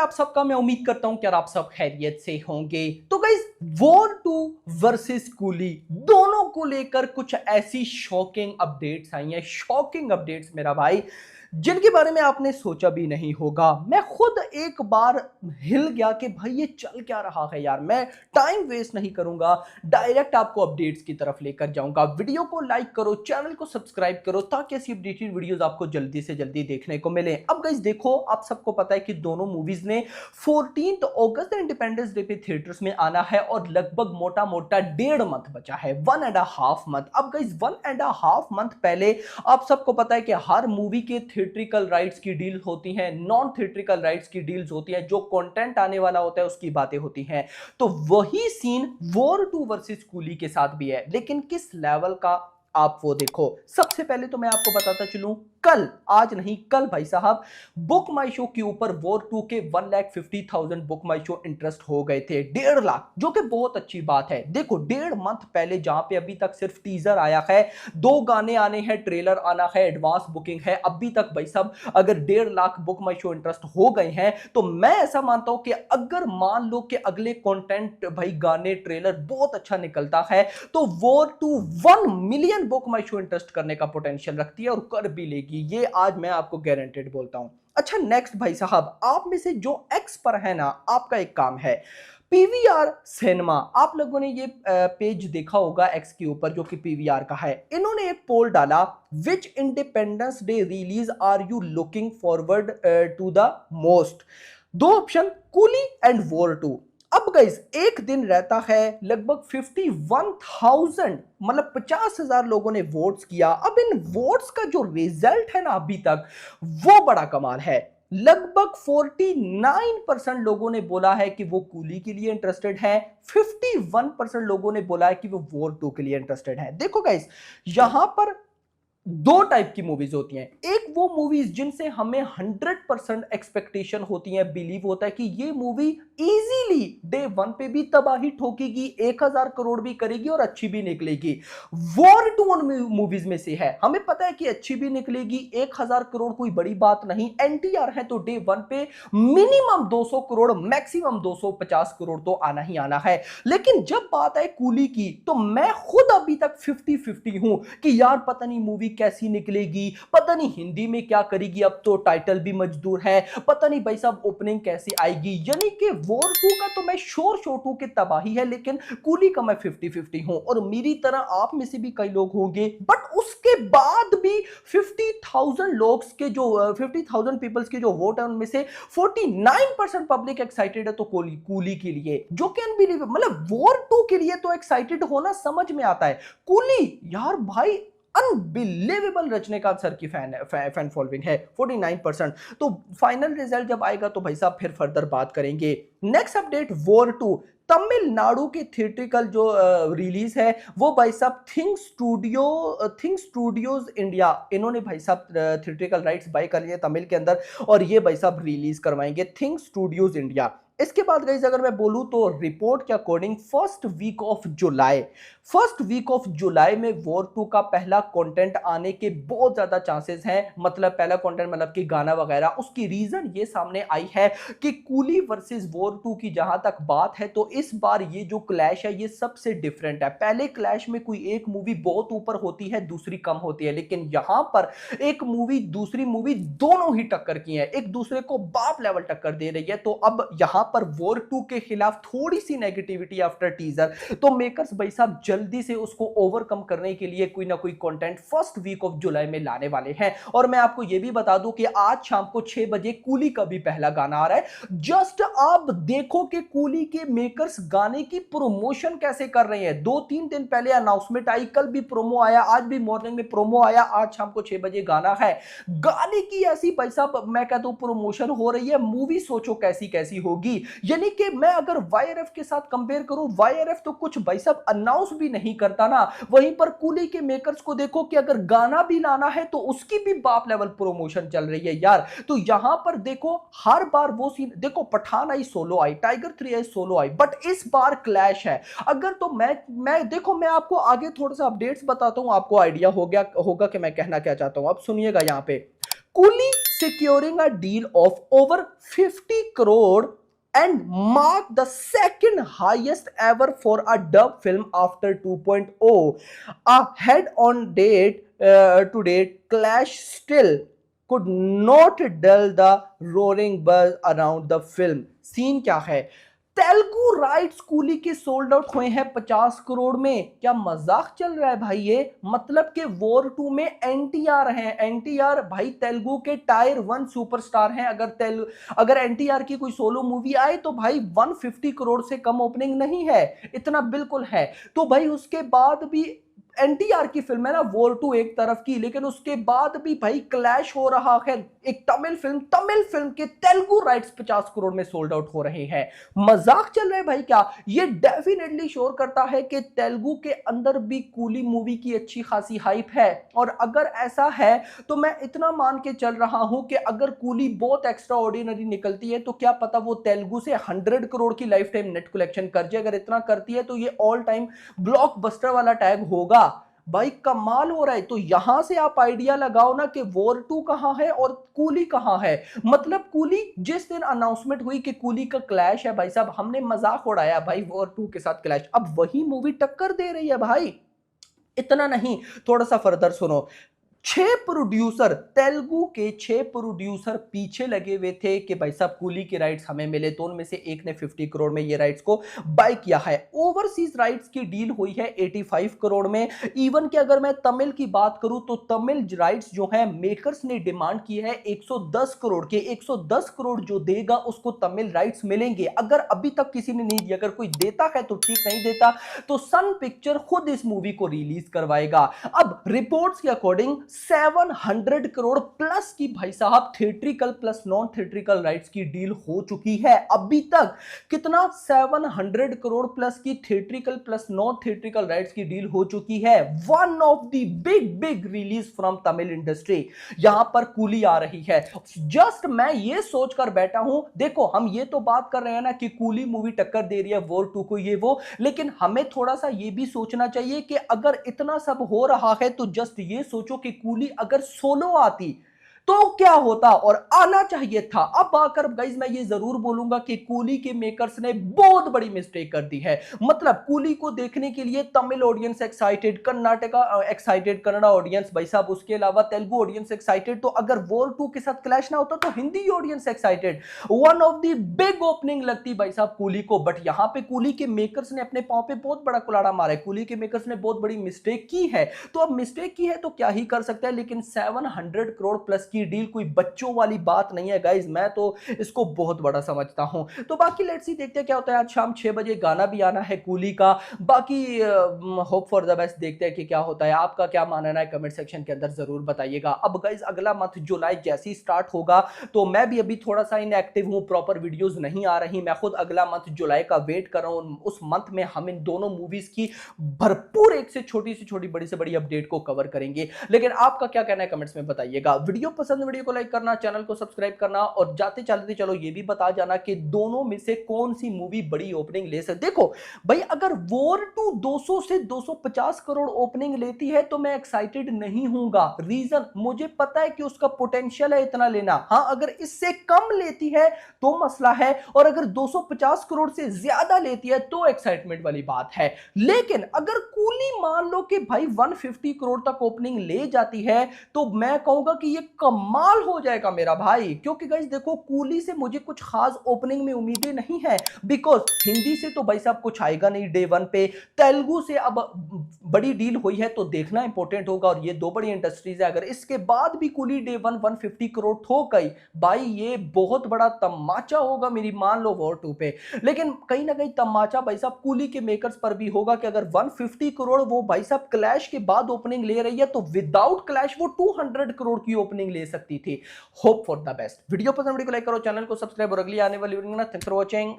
आप सबका। मैं उम्मीद करता हूं कि आप सब खैरियत से होंगे। तो गाइस, वॉर 2 वर्सेस कूली, दोनों को लेकर कुछ ऐसी शॉकिंग अपडेट्स आई हैं, शॉकिंग अपडेट्स मेरा भाई, जिनके बारे में आपने सोचा भी नहीं होगा। मैं खुद एक बार हिल गया कि भाई ये चल क्या रहा है यार। मैं टाइम वेस्ट नहीं करूंगा, डायरेक्ट आपको अपडेट्स की तरफ लेकर जाऊंगा। वीडियो को लाइक करो, चैनल को सब्सक्राइब करो, ताकि ऐसी अपडेटेड वीडियोस आपको जल्दी से जल्दी देखने को मिले। अब गाइस देखो, आप सबको पता है कि दोनों मूवीज ने 14 अगस्त इंडिपेंडेंस डे पे थिएटर्स में आना है और लगभग मोटा मोटा 1.5 मंथ बचा है, 1.5 मंथ। अब गाइस 1.5 मंथ पहले आप सबको पता है कि हर मूवी के थिएट्रिकल राइट्स की डील होती हैं, नॉन थिएट्रिकल राइट्स की डील्स होती हैं, जो कंटेंट आने वाला होता है उसकी बातें होती हैं। तो वही सीन वॉर 2 वर्सेस कूली के साथ भी है, लेकिन किस लेवल का आप वो देखो। सबसे पहले तो मैं आपको बताता चलूं, कल, आज नहीं कल भाई साहब, बुक माई शो के ऊपर वॉर 2 के 1,50,000 बुक माई शो इंटरेस्ट हो गए थे, 1.5 लाख, जो कि बहुत अच्छी बात है। देखो 1.5 मंथ पहले, जहां पे अभी तक सिर्फ टीजर आया है, 2 गाने आने हैं, ट्रेलर आना है, एडवांस बुकिंग है, अभी तक भाई साहब अगर 1.5 लाख बुक माई शो इंटरेस्ट हो गए हैं, तो मैं ऐसा मानता हूं कि अगर मान लो कि अगले कंटेंट भाई, गाने, ट्रेलर बहुत अच्छा निकलता है, तो वॉर 2 1 मिलियन बुक माई शो इंटरेस्ट करने का पोटेंशियल रखती है और कर भी लेगी। ये आज मैं आपको गारंटेड बोलता हूं। अच्छा, नेक्स्ट भाई साहब, आप में से जो एक्स पर है ना, आपका एक काम है, पीवीआर सिनेमा, आप लोगों ने ये पेज देखा होगा एक्स के ऊपर, जो कि पीवीआर का है। इन्होंने एक पोल डाला, which independence day release are you looking forward to the most. 2 option, Coolie and War 2। अब गाइस एक दिन रहता है, लगभग 51,000 मतलब 50,000 लोगों ने वोट्स किया। अब इन वोट्स का जो रिजल्ट है ना अभी तक, वो बड़ा कमाल है। लगभग 49% लोगों ने बोला है कि वो कूली के लिए इंटरेस्टेड है, 51% लोगों ने बोला है कि वो वॉर 2 के लिए इंटरेस्टेड है। देखो गाइस, यहां पर 2 टाइप की मूवीज होती हैं। एक वो मूवीज जिनसे हमें 100% एक्सपेक्टेशन होती है, बिलीव होता है कि ये मूवी इजीली डे 1 पे भी तबाही ठोकेगी, 1,000 करोड़ भी करेगी और अच्छी भी निकलेगी। वॉर 2 उन मूवीज में से है, हमें पता है कि अच्छी भी निकलेगी, 1,000 करोड़ कोई बड़ी बात नहीं। एनटीआर है तो डे 1 पे मिनिमम 200 करोड़, मैक्सिमम 250 करोड़ तो आना ही आना है। लेकिन जब बात है कूली की, तो मैं खुद अभी तक 50-50 हूं कि यार पता नहीं मूवी कैसी निकलेगी, पता नहीं हिंदी में क्या करेगी, अब तो टाइटल भी मजदूर है, पता नहीं भाई साहब ओपनिंग कैसी आएगी। यानी कि वॉर 2 का तो मैं श्योर हूं कि तबाही है, लेकिन कूली का मैं 50-50 हूं। और मेरी तरह आप में से भी कई लोग होंगे, बट उसके बाद भी 50,000 लोग के जो 50,000 पीपल्स के जो वोट है, उनमें से 49% पब्लिक एक्साइटेड है तो कूली के लिए, जो कि अनबिलीवेबल। मतलब वॉर 2 के लिए तो एक्साइटेड होना समझ में आता है, कूली यार भाई अनबिलीवेबल रजनीकांत सर की फैन फॉलोइंग है 49%। तो फाइनल रिजल्ट जब आएगा तो भाई साहब फिर फर्दर बात करेंगे। नेक्स्ट अपडेट, वॉर 2 तमिलनाडु की थिएट्रिकल जो रिलीज है, वो भाई साहब थिंक स्टूडियोज इंडिया, इन्होंने भाई साहब थिएट्रिकल राइट्स बाय कर लिए तमिल के अंदर, और ये भाई साहब रिलीज करवाएंगे थिंक स्टूडियोज इंडिया। इसके बाद गाइस अगर मैं बोलूं तो रिपोर्ट के according first week of July में वॉर 2 का पहला कंटेंट आने के बहुत ज्यादा चांसेस हैं। मतलब पहला कंटेंट मतलब कि गाना वगैरह। उसकी रीजन ये सामने आई है कि कूली वर्सेस वॉर 2 की जहां तक बात है, तो इस बार ये जो क्लैश है ये सबसे डिफरेंट है। पहले क्लैश में कोई एक मूवी बहुत ऊपर होती है, दूसरी कम होती है, लेकिन यहां पर एक मूवी दूसरी मूवी दोनों ही टक्कर की है, एक दूसरे को बाप लेवल टक्कर दे रही है। तो अब यहां पर वॉर 2 के खिलाफ थोड़ी सी नेगेटिविटी आफ्टर टीजर, तो मेकर्स भाई साहब जल्दी से उसको ओवरकम करने के लिए कोई ना कोई content first week of July में लाने वाले हैं। और मैं आपको यह भी बता दूं कि आज शाम को 6 बजे कूली का भी पहला गाना आ रहा है। जस्ट आप देखो कि कूली के मेकर्स गाने की प्रमोशन कैसे कर रहे हैं। 2-3 दिन पहले अनाउंसमेंट आई, कल भी प्रोमो आया, आज भी मॉर्निंग में प्रोमो आया, आज शाम को 6 बजे गाना है। गाने की ऐसी भाई साहब मैं कहता हूं प्रमोशन हो रही है, मूवी सोचो कैसी कैसी होगी। यानी कि मैं अगर वाईआरएफ के साथ कंपेयर करूं, वाईआरएफ तो कुछ भाई साहब अनाउंस भी नहीं करता ना, वहीं पर कूली के मेकर्स को देखो कि अगर गाना भी लाना है तो उसकी भी बाप लेवल प्रमोशन चल रही है यार। तो यहां पर देखो हर बार वो सीन देखो, पठान आई सोलो आई, टाइगर 3 आई सोलो आई, बट इस बार क्लैश है। अगर तो मैं देखो, मैं आपको आगे थोड़ा सा अपडेट्स बताता हूं, आपको आइडिया हो गया होगा कि मैं कहना क्या चाहता हूं। अब सुनिएगा, यहां पे coolie securing a deal of over 50 crore and mark the second highest ever for a dub film after 2.0. A head on date to date clash still could not dull the roaring buzz around the film. Scene क्या है? Telugu rights Coolie के sold out हुए हैं 50 करोड़ में। क्या मजाक चल रहा है भाई? ये मतलब कि वॉर 2 में एनटीआर हैं। एनटीआर भाई तेलुगु के टायर 1 सुपरस्टार हैं। अगर एनटीआर की कोई सोलो मूवी आए तो भाई 150 करोड़ से कम ओपनिंग नहीं है, इतना बिल्कुल है। तो भाई उसके बाद भी एनटीआर की फिल्म है ना वॉर 2 एक तरफ की, लेकिन उसके बाद भी भाई क्लैश हो रहा है। एक तमिल फिल्म के तेलुगु राइट्स 50 करोड़ में सोल्ड आउट हो रहे हैं। मजाक चल रहा है भाई क्या? ये डेफिनेटली शोर करता है कि तेलुगु के अंदर भी कूली मूवी की अच्छी खासी हाइप है। और अगर ऐसा है तो मैं इतना मान के चल रहा हूं कि अगर कूली बहुत एक्स्ट्रा ऑर्डिनरी निकलती है तो क्या पता वो तेलुगु से 100 करोड़ की लाइफ टाइम नेट कलेक्शन कर जाए। अगर इतना करती है तो ये ऑल टाइम ब्लॉकबस्टर वाला टैग होगा। भाई कमाल हो रहा है। तो यहां से आप आइडिया लगाओ ना कि वॉर 2 कहां है और कूली कहां है। मतलब कूली जिस दिन अनाउंसमेंट हुई कि कूली का क्लैश है, भाई साहब हमने मजाक उड़ाया भाई वॉर 2 के साथ क्लैश, अब वही मूवी टक्कर दे रही है भाई। इतना नहीं, थोड़ा सा फर्दर सुनो। 6 प्रोड्यूसर, तेलुगु के 6 प्रोड्यूसर पीछे लगे हुए थे कि भाई साहब कूली के राइट्स हमें मिले, तो उनमें से एक ने 50 करोड़ में ये राइट्स को बाय किया है। ओवरसीज राइट्स की डील हुई है 85 करोड़ में। इवन कि अगर मैं तमिल की बात करूं तो तमिल राइट्स जो है मेकर्स ने डिमांड की है 110 करोड़ के। 110 करोड़ जो देगा उसको तमिल राइट्स मिलेंगे। अगर अभी तक किसी ने नहीं दिया, अगर कोई देता है तो ठीक, नहीं देता तो सन पिक्चर खुद इस मूवी को रिलीज करवाएगा। अब रिपोर्ट्स के अकॉर्डिंग 700 करोड़ प्लस की भाई साहब theatrical plus non theatrical rights की डील हो चुकी है अभी तक। कितना? 700 करोड़ प्लस की theatrical plus non theatrical rights की डील हो चुकी है। One of the big release from Tamil industry यहां पर कूली आ रही है। जस्ट मैं ये सोचकर बैठा हूं, देखो हम ये तो बात कर रहे हैं ना कि कूली मूवी टक्कर दे रही है वॉर 2 को ये वो, लेकिन हमें थोड़ा सा ये भी सोचना चाहिए कि अगर इतना सब हो रहा है तो जस्ट ये सोचो कि कूली अगर सोलो आती तो क्या होता, और आना चाहिए था। अब आकर गाइस मैं ये जरूर बोलूंगा कि कूली के मेकर्स ने बहुत बड़ी मिस्टेक कर दी है। मतलब कूली को देखने के लिए Tamil audience excited, Karnataka excited, Kannada audience भाई साहब, उसके अलावा तेलुगु ऑडियंस एक्साइटेड। तो अगर वॉर 2 के साथ क्लैश ना होता तो Hindi audience excited. One of the big opening लगती भाई साहब कूली को। बट यहां पे कूली के मेकर्स ने अपने पांव पे बहुत बड़ा कुलाड़ा मारा है। कूली के मेकर्स ने बहुत बड़ी मिस्टेक की है। तो अब मिस्टेक की है तो क्या ही कर सकता है, लेकिन 700 करोड़ प्लस की डील कोई बच्चों वाली बात नहीं है गाइस। मैं तो इसको बहुत बड़ा समझता हूं। तो बाकी लेट्स सी, देखते हैं क्या होता है। आज शाम 6 बजे गाना भी आना है कूली का। बाकी होप फॉर द बेस्ट, देखते हैं कि क्या होता है। आपका क्या मानना है कमेंट सेक्शन के अंदर जरूर बताइएगा। अब गाइस अगला मंथ जुलाई जैसे ही स्टार्ट होगा तो मैं भी अभी थोड़ा सा इनएक्टिव हूं, प्रॉपर वीडियोस नहीं आ रही। मैं खुद अगला मंथ जुलाई का वेट कर रहा हूं। उस मंथ में हम इन दोनों मूवीज की भरपूर एक से छोटी बड़ी से बड़ी अपडेट को कवर करेंगे। लेकिन आपका क्या कहना है कमेंट्स में बताइएगा। वीडियो पसंद, वीडियो को लाइक करना, चैनल को सब्सक्राइब करना, और जाते चलते चलो ये भी बता जाना कि दोनों में से कौन सी मूवी बड़ी ओपनिंग ले सकती। देखो भाई अगर वॉर 2 200 से 250 करोड़ ओपनिंग लेती है तो मैं एक्साइटेड नहीं हूंगा। रीजन मुझे पता है कि उसका पोटेंशियल है इतना लेना। हां अगर इससे कम लेती है तो मसला है, और अगर 250 करोड़ से ज्यादा लेती है तो एक्साइटमेंट वाली बात है। लेकिन अगर कूली मान लो कि भाई 150 करोड़ तक ओपनिंग ले जाती है तो मैं कहूंगा कि ये कमाल हो जाएगा मेरा भाई। क्योंकि गाइस देखो कूली से मुझे कुछ खास ओपनिंग में उम्मीदें नहीं है, बिकॉज हिंदी से तो भाई साहब कुछ आएगा नहीं डे वन पे। तेलुगु से अब बड़ी डील हुई है तो देखना इंपॉर्टेंट होगा, और ये दो बड़ी इंडस्ट्रीज है। अगर इसके बाद भी कूली डे वन 150 करोड़ ठोक गई भाई, ये बहुत बड़ा तमाचा होगा मेरी मान लो वॉर 2 पे। लेकिन कहीं ना कहीं तमाचा भाई साहब कूली के मेकर्स पर भी होगा कि अगर 150 करोड़ वो भाई साहब क्लैश के बाद ओपनिंग ले रही है तो विदाउट क्लैश वो 200 करोड़ की ओपनिंग ले सकती थी। Hope for the best. Video पसंद, वीडियो को लाइक करो, चैनल को सब्सक्राइब, और अगली आने वाली वीडियो में थैंक्स फॉर वॉचिंग।